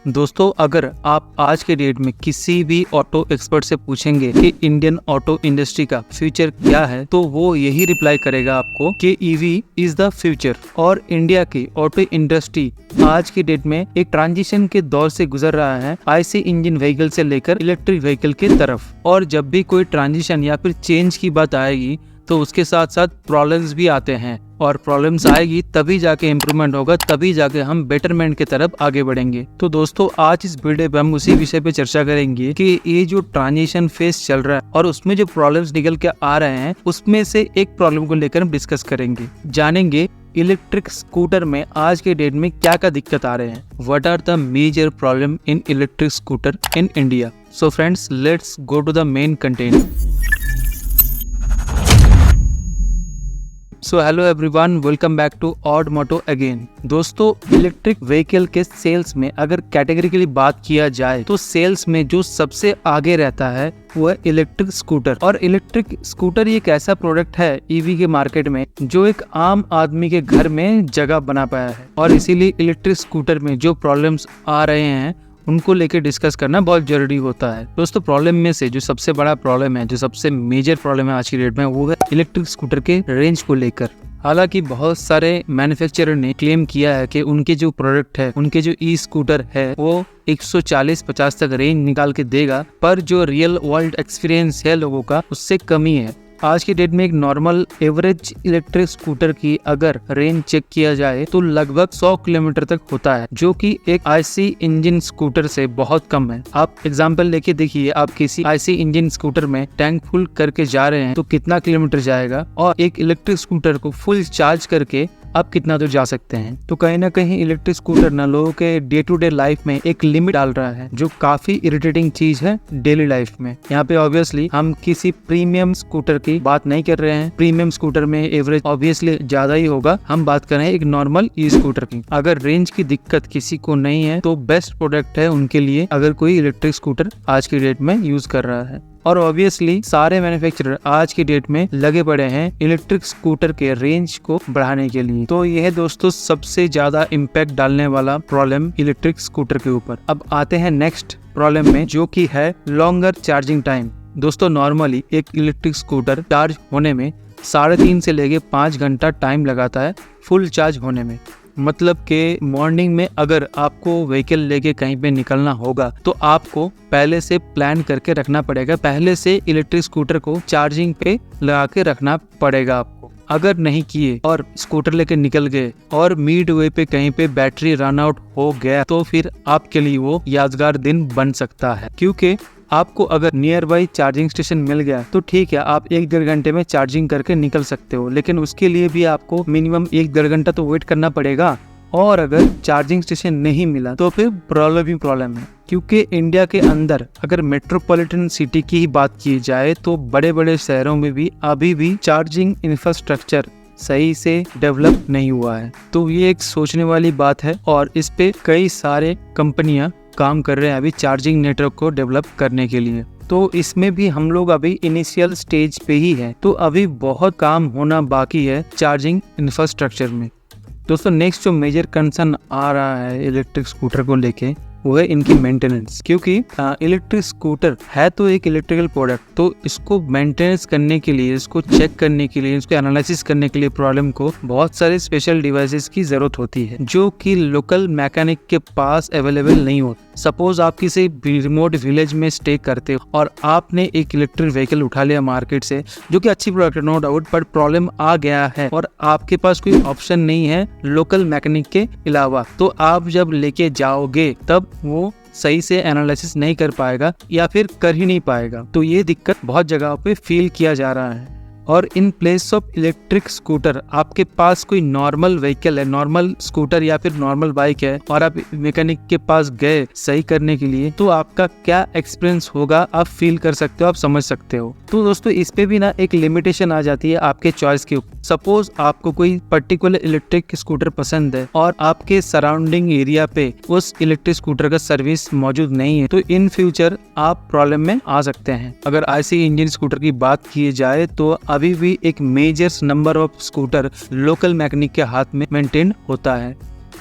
दोस्तों, अगर आप आज के डेट में किसी भी ऑटो एक्सपर्ट से पूछेंगे कि इंडियन ऑटो इंडस्ट्री का फ्यूचर क्या है, तो वो यही रिप्लाई करेगा आपको कि ईवी इज द फ्यूचर। और इंडिया की ऑटो इंडस्ट्री आज की डेट में एक ट्रांजिशन के दौर से गुजर रहा है, आईसी इंजन व्हीकल से लेकर इलेक्ट्रिक व्हीकल की तरफ। और जब भी कोई ट्रांजिशन या फिर चेंज की बात आएगी तो उसके साथ साथ प्रॉब्लम्स भी आते हैं, और प्रॉब्लम्स आएगी तभी जाके इम्प्रूवमेंट होगा, तभी जाके हम बेटरमेंट की तरफ आगे बढ़ेंगे। तो दोस्तों, आज इस वीडियो पे हम उसी विषय पे चर्चा करेंगे कि ये जो ट्रांजिशन फेज चल रहा है और उसमें जो प्रॉब्लम्स निकल के आ रहे हैं, उसमें से एक प्रॉब्लम को लेकर हम डिस्कस करेंगे। जानेंगे इलेक्ट्रिक स्कूटर में आज के डेट में क्या क्या दिक्कत आ रहे हैं। What are the major problem in electric scooter in India. So friends, let's go to the main content. So hello everyone, welcome back to Odd Moto again. दोस्तों, इलेक्ट्रिक व्हीकल के सेल्स में अगर कैटेगरिकली बात किया जाए तो sales में जो सबसे आगे रहता है वो है इलेक्ट्रिक स्कूटर। और इलेक्ट्रिक स्कूटर एक ऐसा प्रोडक्ट है ईवी के मार्केट में जो एक आम आदमी के घर में जगह बना पाया है, और इसीलिए इलेक्ट्रिक स्कूटर में जो प्रॉब्लम्स आ रहे हैं उनको लेकर डिस्कस करना बहुत जरूरी होता है। दोस्तों, प्रॉब्लम में से जो सबसे बड़ा प्रॉब्लम है, जो सबसे मेजर प्रॉब्लम है आज की डेट में, वो है इलेक्ट्रिक स्कूटर के रेंज को लेकर। हालांकि बहुत सारे मैन्युफैक्चरर ने क्लेम किया है कि उनके जो प्रोडक्ट है, उनके जो ई स्कूटर है, वो 140-50 तक रेंज निकाल के देगा, पर जो रियल वर्ल्ड एक्सपीरियंस है लोगों का, उससे कमी है। आज की डेट में एक नॉर्मल एवरेज इलेक्ट्रिक स्कूटर की अगर रेंज चेक किया जाए तो लगभग 100 किलोमीटर तक होता है, जो कि एक आईसी इंजन स्कूटर से बहुत कम है। आप एग्जांपल लेके देखिए, आप किसी आईसी इंजन स्कूटर में टैंक फुल करके जा रहे हैं तो कितना किलोमीटर जाएगा, और एक इलेक्ट्रिक स्कूटर को फुल चार्ज करके आप कितना दूर जा सकते हैं। तो कहीं ना कहीं इलेक्ट्रिक स्कूटर ना लोगों के डे टू डे लाइफ में एक लिमिट डाल रहा है, जो काफी इरिटेटिंग चीज है डेली लाइफ में। यहाँ पे ऑब्वियसली हम किसी प्रीमियम स्कूटर की बात नहीं कर रहे हैं। प्रीमियम स्कूटर में एवरेज ऑब्वियसली ज्यादा ही होगा। हम बात कर रहे हैं एक नॉर्मल ई स्कूटर की। अगर रेंज की दिक्कत किसी को नहीं है तो बेस्ट प्रोडक्ट है उनके लिए, अगर कोई इलेक्ट्रिक स्कूटर आज की डेट में यूज कर रहा है। और ऑब्वियसली सारे मैन्युफैक्चरर आज की डेट में लगे पड़े हैं इलेक्ट्रिक स्कूटर के रेंज को बढ़ाने के लिए। तो यह दोस्तों सबसे ज्यादा इम्पैक्ट डालने वाला प्रॉब्लम इलेक्ट्रिक स्कूटर के ऊपर। अब आते हैं नेक्स्ट प्रॉब्लम में, जो कि है लॉन्गर चार्जिंग टाइम। दोस्तों, नॉर्मली एक इलेक्ट्रिक स्कूटर चार्ज होने में 3.5 से लेके 5 घंटा टाइम लगाता है फुल चार्ज होने में। मतलब कि मॉर्निंग में अगर आपको व्हीकल लेके कहीं पे निकलना होगा तो आपको पहले से प्लान करके रखना पड़ेगा, पहले से इलेक्ट्रिक स्कूटर को चार्जिंग पे लगा के रखना पड़ेगा आपको। अगर नहीं किए और स्कूटर लेके निकल गए और मिड वे पे कहीं पे बैटरी रन आउट हो गया, तो फिर आपके लिए वो यादगार दिन बन सकता है। क्योंकि आपको अगर नियर बाई चार्जिंग स्टेशन मिल गया तो ठीक है, आप 1-1.5 घंटे में चार्जिंग करके निकल सकते हो, लेकिन उसके लिए भी आपको मिनिमम 1-1.5 घंटा तो वेट करना पड़ेगा। और अगर चार्जिंग स्टेशन नहीं मिला तो फिर प्रॉब्लम ही प्रॉब्लम है। क्योंकि इंडिया के अंदर अगर मेट्रोपॉलिटन सिटी की ही बात की जाए तो बड़े बड़े शहरों में भी अभी भी चार्जिंग इंफ्रास्ट्रक्चर सही से डेवलप नहीं हुआ है। तो ये एक सोचने वाली बात है, और इस पे कई सारे कंपनियां काम कर रहे हैं अभी चार्जिंग नेटवर्क को डेवलप करने के लिए। तो इसमें भी हम लोग अभी इनिशियल स्टेज पे ही है, तो अभी बहुत काम होना बाकी है चार्जिंग इंफ्रास्ट्रक्चर में। दोस्तों, नेक्स्ट जो मेजर कंसर्न आ रहा है इलेक्ट्रिक स्कूटर को लेके, वो है इनकी मेंटेनेंस। क्योंकि इलेक्ट्रिक स्कूटर है तो एक इलेक्ट्रिकल प्रोडक्ट, तो इसको मेंटेनेंस करने के लिए, इसको चेक करने के लिए, इसको एनालिसिस करने के लिए प्रॉब्लम को बहुत सारे स्पेशल डिवाइसेस की जरूरत होती है, जो कि लोकल मैकेनिक के पास अवेलेबल नहीं होती। सपोज आप किसी रिमोट विलेज में स्टे करते हो और आपने एक इलेक्ट्रिक व्हीकल उठा लिया मार्केट से, जो कि अच्छी प्रोडक्ट है नो डाउट, बट प्रॉब्लम आ गया है और आपके पास कोई ऑप्शन नहीं है लोकल मैकेनिक के अलावा, तो आप जब लेके जाओगे तब वो सही से एनालिसिस नहीं कर पाएगा या फिर कर ही नहीं पाएगा। तो ये दिक्कत बहुत जगह पे फील किया जा रहा है। और in place of electric scooter आपके पास कोई नॉर्मल व्हीकल है, नॉर्मल स्कूटर या फिर नॉर्मल बाइक है, और आप मैकेनिक के पास गए सही करने के लिए, तो आपका क्या एक्सपीरियंस होगा आप फील कर सकते हो, आप समझ सकते हो। तो दोस्तों, इस पे भी ना एक लिमिटेशन आ जाती है आपके चॉइस के ऊपर। सपोज आपको कोई पर्टिकुलर इलेक्ट्रिक स्कूटर पसंद है और आपके सराउंडिंग एरिया पे उस इलेक्ट्रिक स्कूटर का सर्विस मौजूद नहीं है, तो इन फ्यूचर आप प्रॉब्लम में आ सकते हैं। अगर आईसी इंजन स्कूटर की बात की जाए तो अभी भी एक major number of scooter local mechanic के हाथ में मेंटेन होता है।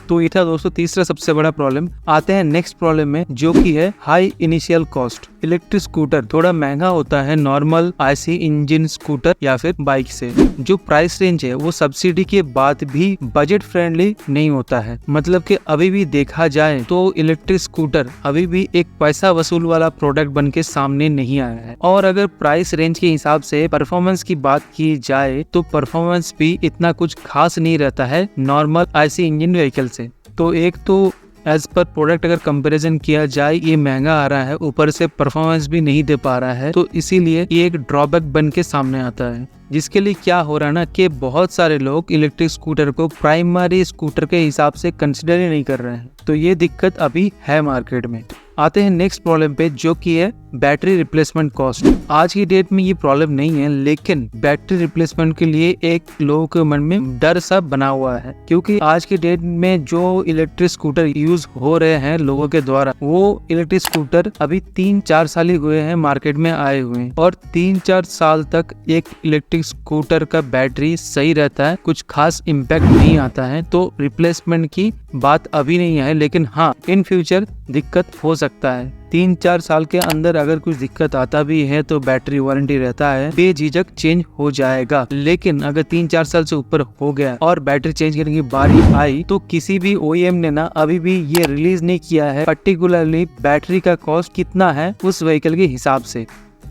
तो ये था दोस्तों तीसरा सबसे बड़ा प्रॉब्लम। आते हैं नेक्स्ट प्रॉब्लम में, जो कि है high initial cost. Electric scooter थोड़ा महंगा होता है नॉर्मल आईसी इंजन स्कूटर या फिर बाइक से। जो प्राइस रेंज है वो सब्सिडी के बाद भी बजट फ्रेंडली नहीं होता है। मतलब कि अभी भी देखा जाए तो इलेक्ट्रिक स्कूटर अभी भी एक पैसा वसूल वाला प्रोडक्ट बन के सामने नहीं आया है। और अगर प्राइस रेंज के हिसाब से परफॉर्मेंस की बात की जाए तो परफॉर्मेंस भी इतना कुछ खास नहीं रहता है नॉर्मल आईसी इंजन व्हीकल से। तो एक तो एज पर प्रोडक्ट अगर कंपैरिजन किया जाए ये महंगा आ रहा है, ऊपर से परफॉर्मेंस भी नहीं दे पा रहा है, तो इसीलिए ये एक ड्रॉबैक बन के सामने आता है। जिसके लिए क्या हो रहा है ना कि बहुत सारे लोग इलेक्ट्रिक स्कूटर को प्राइमरी स्कूटर के हिसाब से कंसिडर ही नहीं कर रहे हैं। तो ये दिक्कत अभी है मार्केट में। आते हैं नेक्स्ट प्रॉब्लम पे, जो कि है बैटरी रिप्लेसमेंट कॉस्ट। आज की डेट में ये प्रॉब्लम नहीं है, लेकिन बैटरी रिप्लेसमेंट के लिए एक लोगों के मन में डर सा बना हुआ है। क्योंकि आज की डेट में जो इलेक्ट्रिक स्कूटर यूज हो रहे हैं लोगों के द्वारा, वो इलेक्ट्रिक स्कूटर अभी 3-4 साल ही हुए हैं मार्केट में आए हुए हैं। और 3-4 साल तक एक इलेक्ट्रिक स्कूटर का बैटरी सही रहता है, कुछ खास इम्पैक्ट नहीं आता है। तो रिप्लेसमेंट की बात अभी नहीं है, लेकिन हाँ इन फ्यूचर दिक्कत हो सकता है। 3-4 साल के अंदर अगर कुछ दिक्कत आता भी है तो बैटरी वारंटी रहता है, बेझिझक चेंज हो जाएगा। लेकिन अगर 3-4 साल से ऊपर हो गया और बैटरी चेंज करने की बारी आई तो किसी भी OEM ने ना अभी भी ये रिलीज नहीं किया है पर्टिकुलरली बैटरी का कॉस्ट कितना है उस व्हीकल के हिसाब से।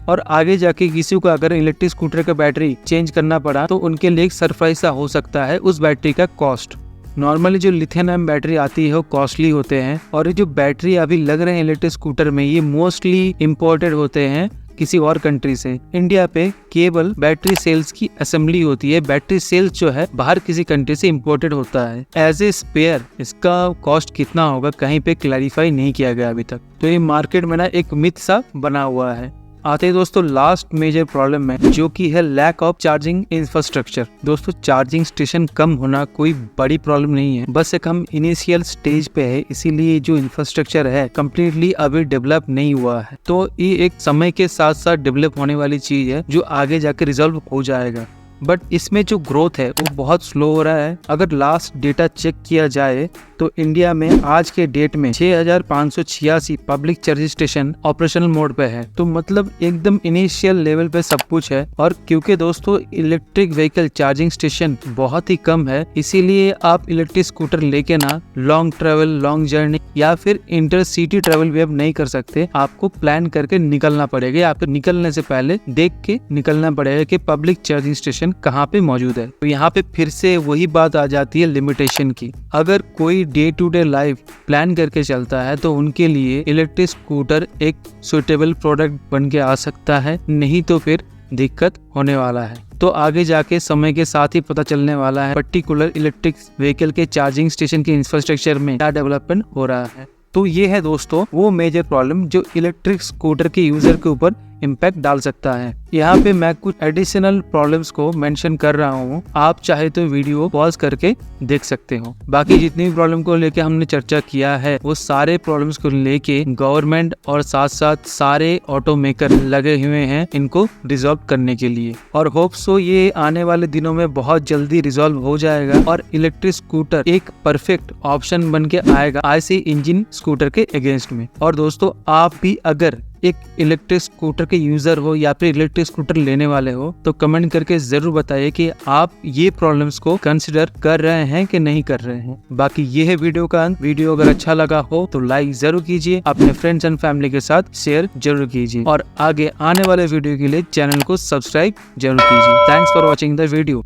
और आगे जाके किसी को अगर इलेक्ट्रिक स्कूटर का बैटरी चेंज करना पड़ा तो उनके लिए एक सरप्राइज सा हो सकता है उस बैटरी का कॉस्ट। नॉर्मली जो लिथियम आयन बैटरी आती है वो कॉस्टली होते हैं, और ये जो बैटरी अभी लग रहे हैं इलेक्ट्रिक स्कूटर में ये मोस्टली इम्पोर्टेड होते हैं किसी और कंट्री से। इंडिया पे केवल बैटरी सेल्स की असेंबली होती है, बैटरी सेल्स जो है बाहर किसी कंट्री से इम्पोर्टेड होता है एज ए स्पेयर। इसका कॉस्ट कितना होगा कहीं पे क्लैरिफाई नहीं किया गया अभी तक। तो ये मार्केट में ना एक मिथ सा बना हुआ है। आते हैं दोस्तों लास्ट मेजर प्रॉब्लम में, जो कि है लैक ऑफ चार्जिंग इंफ्रास्ट्रक्चर। दोस्तों चार्जिंग स्टेशन कम होना कोई बड़ी प्रॉब्लम नहीं है, बस एक हम इनिशियल स्टेज पे है, इसीलिए जो इंफ्रास्ट्रक्चर है कम्प्लीटली अभी डेवलप नहीं हुआ है। तो ये एक समय के साथ साथ डेवलप होने वाली चीज है जो आगे जाके रिजॉल्व हो जाएगा। बट इसमें जो ग्रोथ है वो बहुत स्लो हो रहा है। अगर लास्ट डेटा चेक किया जाए तो इंडिया में आज के डेट में 6586 public charging station operational mode पे है। तो मतलब एकदम इनिशियल लेवल पे सब कुछ है। और क्योंकि दोस्तों इलेक्ट्रिक व्हीकल चार्जिंग स्टेशन बहुत ही कम है, इसीलिए आप इलेक्ट्रिक स्कूटर लेके ना लॉन्ग ट्रेवल, लॉन्ग जर्नी या फिर इंटरसिटी ट्रेवल भी अब नहीं कर सकते। आपको प्लान करके निकलना पड़ेगा। आपको निकलने से पहले देख के निकलना पड़ेगा कि पब्लिक चार्जिंग स्टेशन कहाँ पे मौजूद है। तो यहाँ पे फिर से वही बात आ जाती है लिमिटेशन की। अगर कोई day to day life plan करके चलता है तो उनके लिए इलेक्ट्रिक स्कूटर एक सुटेबल प्रोडक्ट बन के आ सकता है, नहीं तो फिर दिक्कत होने वाला है। तो आगे जाके समय के साथ ही पता चलने वाला है पर्टिकुलर इलेक्ट्रिक व्हीकल के चार्जिंग स्टेशन के इंफ्रास्ट्रक्चर में क्या डेवलपमेंट हो रहा है। तो ये है दोस्तों वो मेजर प्रॉब्लम जो इलेक्ट्रिक स्कूटर के यूजर के ऊपर इम्पैक्ट डाल सकता है। यहाँ पे मैं कुछ एडिशनल प्रॉब्लम्स को मेंशन कर रहा हूँ, आप चाहे तो वीडियो पॉज करके देख सकते हो। बाकी जितनी भी प्रॉब्लम को लेके हमने चर्चा किया है वो सारे प्रॉब्लम्स को लेके गवर्नमेंट और साथ साथ सारे ऑटोमेकर लगे हुए हैं इनको रिजॉल्व करने के लिए। और होप सो ये आने वाले दिनों में बहुत जल्दी रिजॉल्व हो जाएगा और इलेक्ट्रिक स्कूटर एक परफेक्ट ऑप्शन बन के आएगा आईसी इंजन स्कूटर के अगेंस्ट में। और दोस्तों आप भी अगर एक इलेक्ट्रिक स्कूटर के यूजर हो या फिर इलेक्ट्रिक स्कूटर लेने वाले हो तो कमेंट करके जरूर बताइए कि आप ये प्रॉब्लम्स को कंसिडर कर रहे हैं कि नहीं कर रहे हैं। बाकी ये है वीडियो का अंत। वीडियो अगर अच्छा लगा हो तो लाइक जरूर कीजिए, अपने फ्रेंड्स एंड फैमिली के साथ शेयर जरूर कीजिए और आगे आने वाले वीडियो के लिए चैनल को सब्सक्राइब जरूर कीजिए। Thanks for watching the video.